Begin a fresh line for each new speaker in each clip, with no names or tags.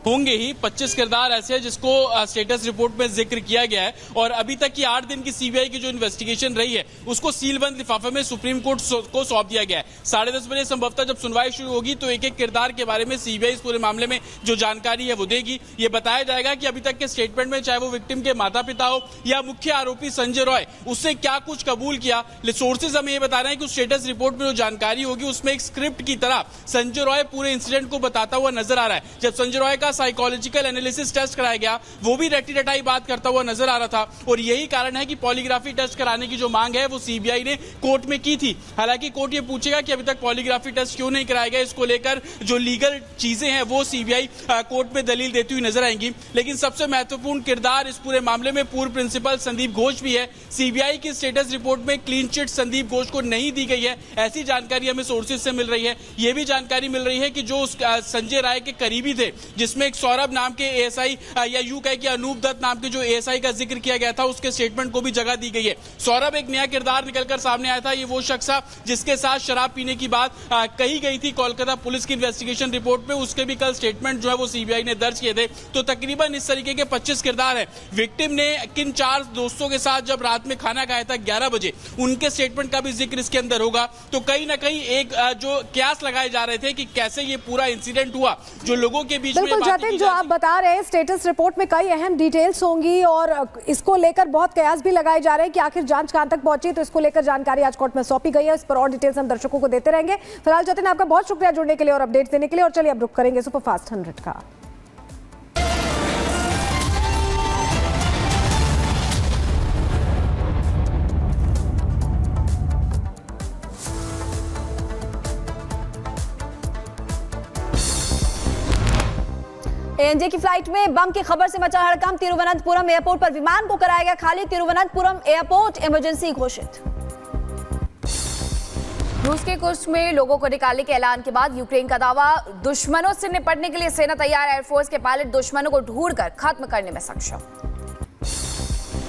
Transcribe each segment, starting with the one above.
होंगे ही। 25 किरदार ऐसे हैं जिसको स्टेटस रिपोर्ट में जिक्र किया गया है और अभी तक की 8 दिन की सीबीआई की जो इन्वेस्टिगेशन रही है उसको सीलबंद लिफाफे में सुप्रीम कोर्ट को सौंप दिया गया है। 10:30 बजे संभवतः जब सुनवाई शुरू होगी तो एक एक किरदार के बारे में सीबीआई इस पूरे मामले में जो जानकारी है वो देगी। ये बताया जाएगा कि अभी तक के स्टेटमेंट में चाहे वो विक्टिम के माता पिता हो या मुख्य आरोपी संजय रॉय, उससे क्या कुछ कबूल किया। सोर्सेज हमें ये बता रहे हैं कि उस स्टेटस रिपोर्ट में जो जानकारी होगी उसमें एक स्क्रिप्ट की तरह संजय रॉय पूरे इंसिडेंट को बताता हुआ नजर आ रहा है। जब संजय रॉय का साइकोलॉजिकल एनालिसिस टेस्ट कराया गया वो भी रटी रटाई बात करता हुआ नजर आ रहा था और यही कारण है कि पॉलीग्राफी टेस्ट कराने की जो मांग है वो सीबीआई ने कोर्ट में की थी। हालांकि कोर्ट ये पूछेगा कि अभी तक पॉलीग्राफी टेस्ट क्यों नहीं कराया गया, इसको लेकर जो लीगल चीजें हैं वो सीबीआई कोर्ट में दलील देती हुई नजर आएंगी। लेकिन सबसे महत्वपूर्ण किरदार इस पूरे मामले में पूर्व प्रिंसिपल संदीप घोष भी है। सीबीआई की स्टेटस रिपोर्ट में क्लीन चिट संदीप घोष को नहीं दी गई है, ऐसी जानकारी हमें सोर्सेज से मिल रही है। यह भी जानकारी मिल रही है कि जो संजय राय के करीबी थे, जिसमें एक सौरभ नाम के एएसआई या यूं कहे कि अनूप दत्त नाम के जो एएसआई का जिक्र किया गया था, उसके स्टेटमेंट को भी जगह दी गई है। सौरभ एक नया किरदार निकलकर सामने आया था। ये वो शख्स जिसके साथ शराब पीने की बात कही गई थी कोलकाता पुलिस की इन्वेस्टिगेशन रिपोर्ट में, उसके भी कल स्टेटमेंट जो है वो सीबीआई ने दर्ज किए थे। तो तकरीबन इस तरीके के 25 किरदार है। विक्टिम ने किन 4 दोस्तों के साथ जब रात में खाना खाया था 11 बजे, उनके स्टेटमेंट का भी जिक्र इसके अंदर होगा। तो कहीं ना कहीं एक जो कयास लगाए जा रहे थे कि कैसे ये पूरा इंसिडेंट हुआ, जो लोगों के बीच में
जतिन, जो आप बता रहे हैं स्टेटस रिपोर्ट में कई अहम डिटेल्स होंगी और इसको लेकर बहुत कयास भी लगाए जा रहे हैं कि आखिर जांच कहां तक पहुंची। तो इसको लेकर जानकारी आज कोर्ट में सौंपी गई है। इस पर और डिटेल्स हम दर्शकों को देते रहेंगे। फिलहाल जतिन, आपका बहुत शुक्रिया जुड़ने के लिए और अपडेट्स देने के लिए। और चलिए अब रुक करेंगे सुपरफास्ट 100 का। एएनजे की फ्लाइट में बम की खबर से मचा हड़कंप। तिरुवनंतपुरम एयरपोर्ट पर विमान को कराया गया खाली। तिरुवनंतपुरम एयरपोर्ट इमरजेंसी घोषित। रूस के कुर्स्क में लोगों को निकालने के ऐलान के बाद यूक्रेन का दावा, दुश्मनों से निपटने के लिए सेना तैयार। एयरफोर्स के पायलट दुश्मनों को ढूंढकर खत्म करने में सक्षम।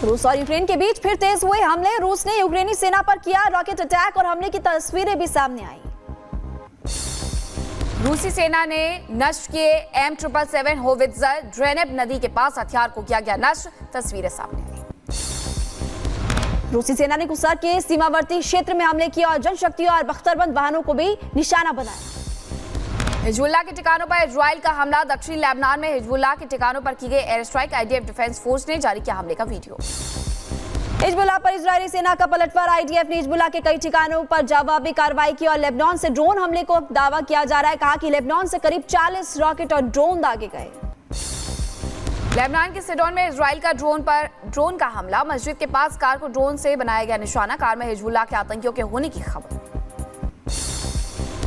रूस और यूक्रेन के बीच फिर तेज हुए हमले। रूस ने यूक्रेनी सेना पर किया रॉकेट अटैक और हमले की तस्वीरें भी सामने आई। रूसी सेना ने नष्ट किए M777 होवित्जर। ड्रेनेब नदी के पास हथियार को किया गया नष्ट। तस्वीरें सामने आई। रूसी सेना ने कुसर के सीमावर्ती क्षेत्र में हमले किए और जनशक्ति और बख्तरबंद वाहनों को भी निशाना बनाया। हिजबुल्लाह के ठिकानों पर इजराइल का हमला। दक्षिणी लेबनान में हिजबुल्लाह के ठिकानों पर की गई air strike. IDF defence force ने जारी किया हमले का वीडियो। हिजबुल्लाह पर इजरायली सेना का पलटवार। आईडीएफ ने हिजबुल्लाह के कई ठिकानों पर जवाबी कार्रवाई की और लेबनान से ड्रोन हमले को दावा किया जा रहा है। कहा कि लेबनान से करीब 40 रॉकेट और ड्रोन दागे गए। लेबनान के सिडोन में इजराइल का ड्रोन का हमला। मस्जिद के पास कार को ड्रोन से बनाया गया निशाना। कार में हिजबुल्लाह के आतंकियों के होने की खबर।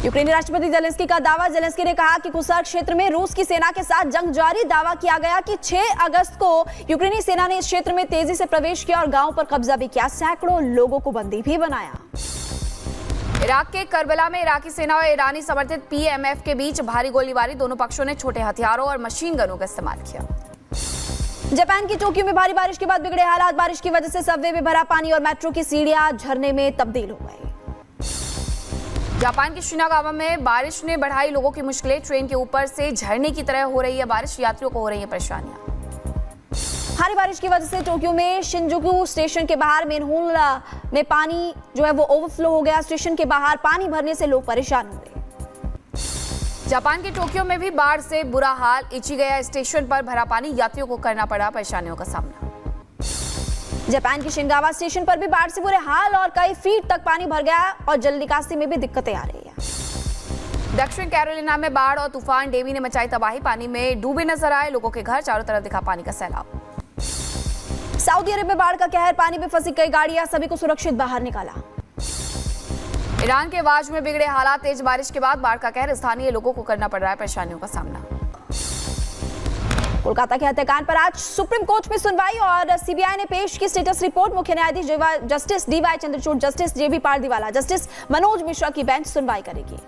यूक्रेनी राष्ट्रपति जेलेंस्की का दावा। जेलेंस्की ने कहा कि कुसर क्षेत्र में रूस की सेना के साथ जंग जारी। दावा किया गया कि 6 अगस्त को यूक्रेनी सेना ने इस क्षेत्र में तेजी से प्रवेश किया और गांव पर कब्जा भी किया। सैकड़ों लोगों को बंदी भी बनाया। इराक के करबला में इराकी सेना और ईरानी समर्थित पीएमएफ के बीच भारी गोलीबारी। दोनों पक्षों ने छोटे हथियारों और मशीन गनों का इस्तेमाल किया। जापान की टोक्यो में भारी बारिश के बाद बिगड़े हालात। बारिश की वजह से सबवे में भरा पानी और मेट्रो की सीढ़ियां झरने में तब्दील हो गई। जापान की शिनागावा में बारिश ने बढ़ाई लोगों की मुश्किलें। ट्रेन के ऊपर से झरने की तरह हो रही है बारिश। यात्रियों को हो रही है परेशानियां। भारी बारिश की वजह से टोक्यो में शिंजुकू स्टेशन के बाहर मेनहोल में पानी जो है वो ओवरफ्लो हो गया। स्टेशन के बाहर पानी भरने से लोग परेशान हो गए। जापान के टोक्यो में भी बाढ़ से बुरा हाल। इचिगया स्टेशन पर भरा पानी। यात्रियों को करना पड़ा परेशानियों का सामना। जापान की शिनगावा स्टेशन पर भी बाढ़ से बुरे हाल और कई फीट तक पानी भर गया और जल निकासी में भी दिक्कतें आ रही है। दक्षिण कैरोलिना में बाढ़ और तूफान डेवी ने मचाई तबाही। पानी में डूबे नजर आए लोगों के घर। चारों तरफ दिखा पानी का सैलाब। सऊदी अरब में बाढ़ का कहर। पानी में फंसी कई गाड़ियां। सभी को सुरक्षित बाहर निकाला। ईरान के वाज में बिगड़े हालात। तेज बारिश के बाद बाढ़ का कहर। स्थानीय लोगों को करना पड़ रहा है परेशानियों का सामना। कोलकाता के हत्याकांड पर आज सुप्रीम कोर्ट में सुनवाई और सीबीआई ने पेश की स्टेटस रिपोर्ट। मुख्य न्यायाधीश जस्टिस डीवाई चंद्रचूड़, जस्टिस जेबी पारदीवाला, जस्टिस मनोज मिश्रा की बेंच सुनवाई करेगी।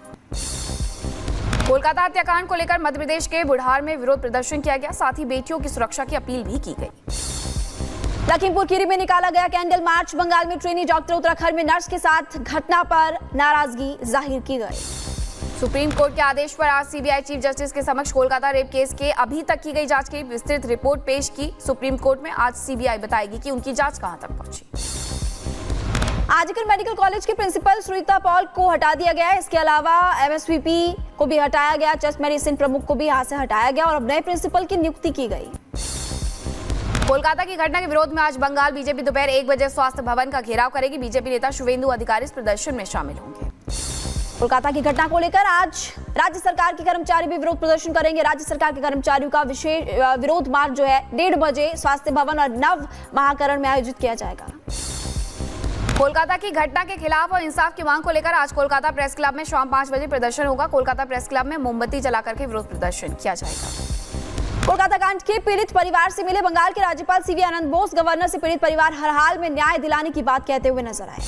कोलकाता हत्याकांड को लेकर मध्य प्रदेश के बुढ़ार में विरोध प्रदर्शन किया गया। साथ ही बेटियों की सुरक्षा की अपील भी की गई। लखीमपुर खीरी में निकाला गया कैंडल मार्च। बंगाल में ट्रेनी डॉक्टर उत्तराखंड में नर्स के साथ घटना पर नाराजगी जाहिर की गई। सुप्रीम कोर्ट के आदेश पर आज सीबीआई चीफ जस्टिस के समक्ष कोलकाता रेप केस के अभी तक की गई जांच की विस्तृत रिपोर्ट पेश की सुप्रीम कोर्ट में। आज सीबीआई बताएगी कि उनकी जांच कहां तक पहुंची। आजकर मेडिकल कॉलेज के प्रिंसिपल सुनीता पॉल को हटा दिया गया है। इसके अलावा एमएसवीपी को भी हटाया गया, चेस्ट मेडिसिन प्रमुख को भी यहां से हटाया गया और अब नए प्रिंसिपल की नियुक्ति की गई। कोलकाता की घटना के विरोध में आज बंगाल बीजेपी दोपहर 1 बजे स्वास्थ्य भवन का घेराव करेगी। बीजेपी नेता शुभेंदु अधिकारी इस प्रदर्शन में शामिल होंगे। कोलकाता की घटना को लेकर आज राज्य सरकार के कर्मचारी भी विरोध प्रदर्शन करेंगे। राज्य सरकार के कर्मचारियों का विशेष विरोध मार्च जो है 1:30 बजे स्वास्थ्य भवन और नव महाकरण में आयोजित किया जाएगा। कोलकाता की घटना के खिलाफ और इंसाफ की मांग को लेकर आज कोलकाता प्रेस क्लब में शाम 5 बजे प्रदर्शन होगा। कोलकाता प्रेस क्लब में मोमबत्ती जलाकर के विरोध प्रदर्शन किया जाएगा। कोलकाता कांड के पीड़ित परिवार से मिले बंगाल के राज्यपाल सीवी आनंद बोस गवर्नर से पीड़ित परिवार हर हाल में न्याय दिलाने की बात कहते हुए नजर आए।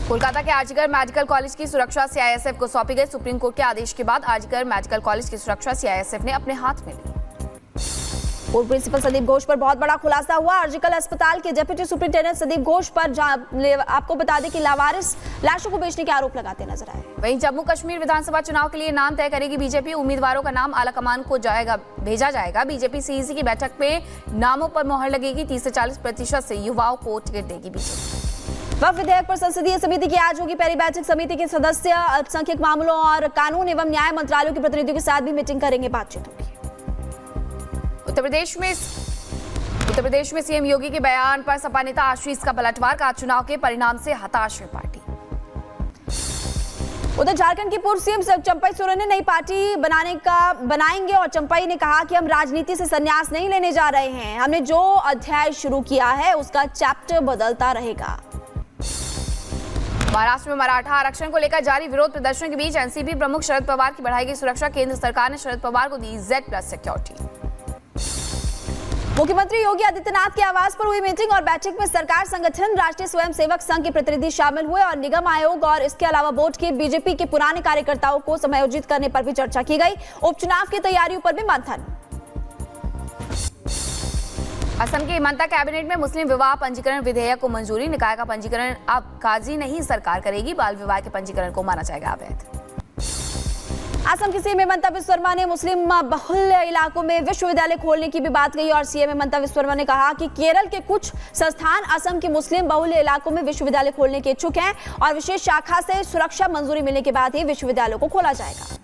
कोलकाता के आजगर मेडिकल कॉलेज की सुरक्षा सीआईएसएफ को सौंपी गई। सुप्रीम कोर्ट के आदेश के बाद आजगर मेडिकल कॉलेज की सुरक्षा सीआईएसएफ ने अपने हाथ में ली। पूर्व प्रिंसिपल संदीप घोष पर बहुत बड़ा खुलासा हुआ। आरजीकर अस्पताल के डेप्यूटी सुपरिंटेंडेंट संदीप घोष पर आपको बता दें कि लावारिस लाशों को बेचने के आरोप लगाते नजर आए। वहीं जम्मू कश्मीर विधानसभा चुनाव के लिए नाम तय करेगी बीजेपी। उम्मीदवारों का नाम आलाकमान को भेजा जाएगा। बीजेपी सीईसी की बैठक में नामों पर मोहर लगेगी। 30 से 40% से युवाओं को टिकट देगी बीजेपी। वक्फ विधेयक पर संसदीय समिति की आज होगी पहली बैठक। समिति के सदस्य अल्पसंख्यक मामलों और कानून एवं न्याय मंत्रालयों के प्रतिनिधियों के साथ भी मीटिंग करेंगे, बातचीत होगी। उत्तर प्रदेश में सीएम योगी के बयान पर सपा नेता आशीष का पलटवार। का चुनाव के परिणाम से हताश है पार्टी। उधर झारखंड की पूर्व सीएम चंपई सोरेन ने नई पार्टी बनाएंगे और चंपई ने कहा कि हम राजनीति से संन्यास नहीं लेने जा रहे हैं। हमने जो अध्याय शुरू किया है उसका चैप्टर बदलता रहेगा। महाराष्ट्र में मराठा आरक्षण को लेकर जारी विरोध प्रदर्शन के बीच एनसीपी प्रमुख शरद पवार की बढ़ाई गई सुरक्षा। केंद्र सरकार ने शरद पवार को दी Z+ सिक्योरिटी। मुख्यमंत्री योगी आदित्यनाथ के आवास पर हुई मीटिंग और बैठक में सरकार संगठन राष्ट्रीय स्वयंसेवक संघ के प्रतिनिधि शामिल हुए और निगम आयोग और इसके अलावा बोर्ड के बीजेपी के पुराने कार्यकर्ताओं को समायोजित करने पर भी चर्चा की गई। उपचुनाव की तैयारियों पर भी मंथन। असम के हिमंता कैबिनेट में मुस्लिम विवाह पंजीकरण विधेयक को मंजूरी। निकाय का पंजीकरण अब काजी नहीं सरकार करेगी। बाल विवाह के पंजीकरण को माना जाएगा अवैध। असम के सीएम हिमंता बिस्वा शर्मा ने मुस्लिम बहुल इलाकों में विश्वविद्यालय खोलने की भी बात कही और सीएम हिमंता बिस्वा शर्मा ने कहा कि केरल के कुछ संस्थान असम के मुस्लिम बहुल इलाकों में विश्वविद्यालय खोलने के इच्छुक हैं और विशेष शाखा से सुरक्षा मंजूरी मिलने के बाद ही विश्वविद्यालयों को खोला जाएगा।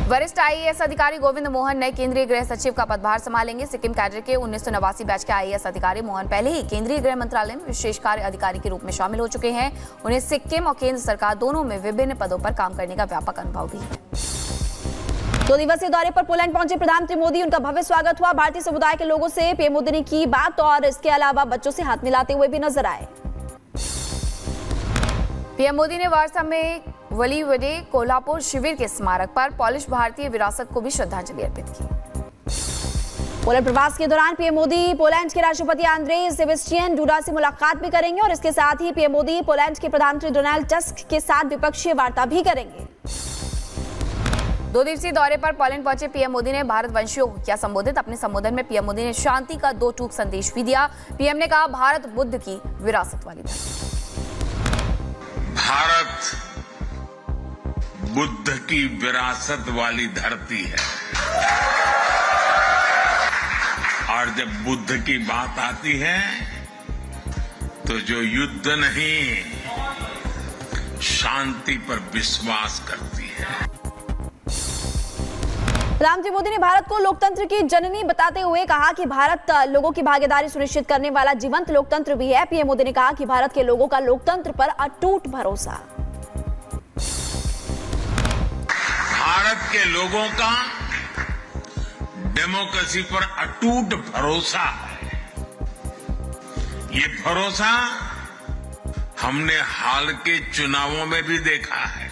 वरिष्ठ आईएएस अधिकारी गोविंद मोहन नए केंद्रीय गृह सचिव का पदभार संभालेंगे। सिक्किम कैडर के 1989 बैच के आईएएस अधिकारी मोहन पहले ही केंद्रीय गृह मंत्रालय में विशेष कार्य अधिकारी के रूप में शामिल हो चुके हैं। उन्हें सिक्किम और केंद्र सरकार दोनों में विभिन्न पदों पर काम करने का व्यापक अनुभव भी है। 2 दिवसीय दौरे पर पोलैंड पहुंचे प्रधानमंत्री मोदी। उनका भव्य स्वागत हुआ। भारतीय समुदाय के लोगों से पीएम मोदी ने की बात और इसके अलावा बच्चों से हाथ मिलाते हुए भी नजर आए। पीएम मोदी ने वार्सा में वलीवडे कोल्हापुर शिविर के स्मारक पर पॉलिश भारतीय विरासत को भी श्रद्धांजलि अर्पित की। पोलैंड प्रवास के दौरान पीएम मोदी पोलैंड के राष्ट्रपति आंद्रे सेबेस्टियन डूडा से मुलाकात भी करेंगे और इसके साथ ही पीएम मोदी पोलैंड के प्रधानमंत्री डोनाल्ड टस्क के साथ द्विपक्षीय वार्ता भी करेंगे। 2 दिवसीय दौरे पर पोलैंड पहुंचे पीएम मोदी ने भारतवंशियों को किया संबोधित। अपने संबोधन में पीएम मोदी ने शांति का 2 टूक संदेश भी दिया। पीएम ने कहा, भारत बुद्ध की विरासत वाली धरती।
भारत बुद्ध की विरासत वाली धरती है और जब बुद्ध की बात आती है तो जो युद्ध नहीं शांति पर विश्वास करती है।
प्रधानमंत्री मोदी ने भारत को लोकतंत्र की जननी बताते हुए कहा कि भारत लोगों की भागीदारी सुनिश्चित करने वाला जीवंत लोकतंत्र भी है। पीएम मोदी ने कहा कि भारत के लोगों का लोकतंत्र पर अटूट भरोसा।
भारत के लोगों का डेमोक्रेसी पर अटूट भरोसा है। ये भरोसा हमने हाल के चुनावों में भी देखा है।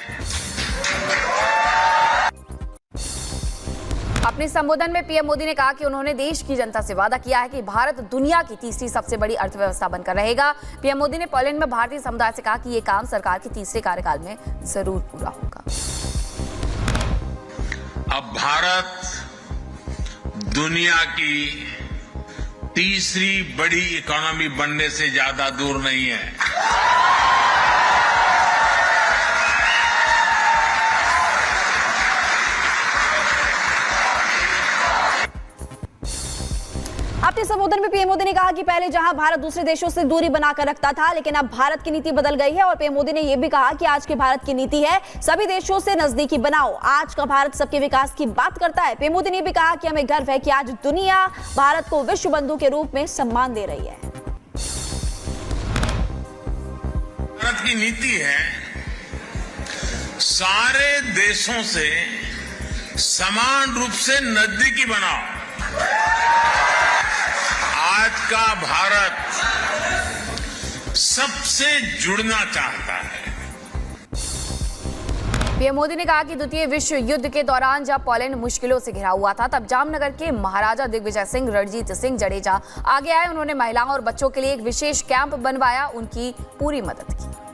अपने संबोधन में पीएम मोदी ने कहा कि उन्होंने देश की जनता से वादा किया है कि भारत दुनिया की तीसरी सबसे बड़ी अर्थव्यवस्था बनकर रहेगा। पीएम मोदी ने पोलैंड में भारतीय समुदाय से कहा कि ये काम सरकार के तीसरे कार्यकाल में जरूर पूरा होगा।
अब भारत दुनिया की तीसरी बड़ी इकोनॉमी बनने से ज्यादा दूर नहीं है।
अपने संबोधन में पीएम मोदी ने कहा कि पहले जहां भारत दूसरे देशों से दूरी बनाकर रखता था, लेकिन अब भारत की नीति बदल गई है। और पीएम मोदी ने यह भी कहा कि आज के भारत की नीति है सभी देशों से नजदीकी बनाओ। आज का भारत सबके विकास की बात करता है। पीएम मोदी ने भी कहा कि हमें गर्व है कि आज दुनिया भारत को विश्व बंधु के रूप में सम्मान दे रही है।
भारत की नीति है सारे देशों से समान रूप से नजदीकी बनाओ। आज का भारत सबसे जुड़ना चाहता है।
पीएम मोदी ने कहा कि द्वितीय विश्व युद्ध के दौरान जब पोलैंड मुश्किलों से घिरा हुआ था, तब जामनगर के महाराजा दिग्विजय सिंह रणजीत सिंह जडेजा आगे आए। उन्होंने महिलाओं और बच्चों के लिए एक विशेष कैंप बनवाया, उनकी पूरी मदद की।